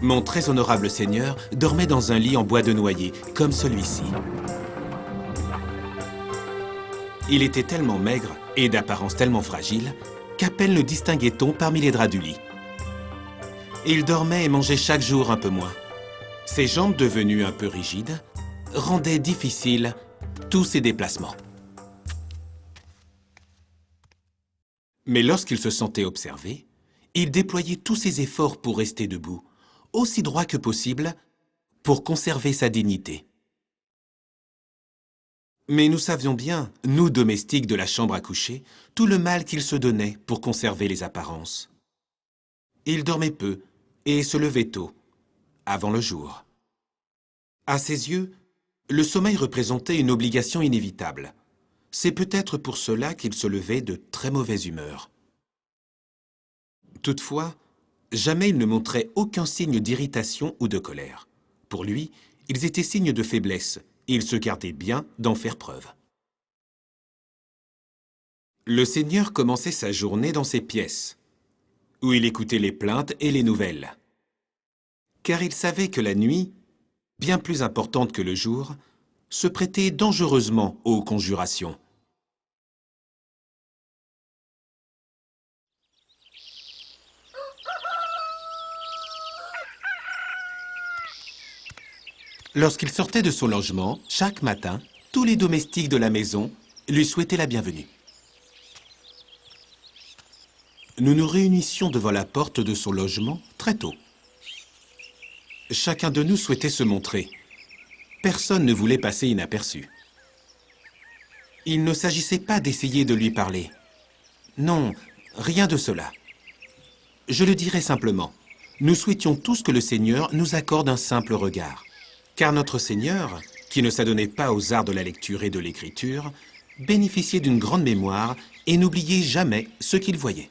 Mon très honorable seigneur dormait dans un lit en bois de noyer, comme celui-ci. Il était tellement maigre et d'apparence tellement fragile qu'à peine le distinguait-on parmi les draps du lit. Il dormait et mangeait chaque jour un peu moins. Ses jambes devenues un peu rigides rendaient difficiles tous ses déplacements. Mais lorsqu'il se sentait observé, il déployait tous ses efforts pour rester debout, aussi droit que possible, pour conserver sa dignité. Mais nous savions bien, nous domestiques de la chambre à coucher, tout le mal qu'il se donnait pour conserver les apparences. Il dormait peu et se levait tôt, avant le jour. À ses yeux, le sommeil représentait une obligation inévitable. C'est peut-être pour cela qu'il se levait de très mauvaise humeur. Toutefois, jamais il ne montrait aucun signe d'irritation ou de colère. Pour lui, ils étaient signes de faiblesse, et il se gardait bien d'en faire preuve. Le Seigneur commençait sa journée dans ses pièces, où il écoutait les plaintes et les nouvelles. Car il savait que la nuit, bien plus importante que le jour, se prêtait dangereusement aux conjurations. Lorsqu'il sortait de son logement, chaque matin, tous les domestiques de la maison lui souhaitaient la bienvenue. Nous nous réunissions devant la porte de son logement très tôt. Chacun de nous souhaitait se montrer. Personne ne voulait passer inaperçu. Il ne s'agissait pas d'essayer de lui parler. Non, rien de cela. Je le dirai simplement. Nous souhaitions tous que le Seigneur nous accorde un simple regard. Car notre Seigneur, qui ne s'adonnait pas aux arts de la lecture et de l'écriture, bénéficiait d'une grande mémoire et n'oubliait jamais ce qu'il voyait.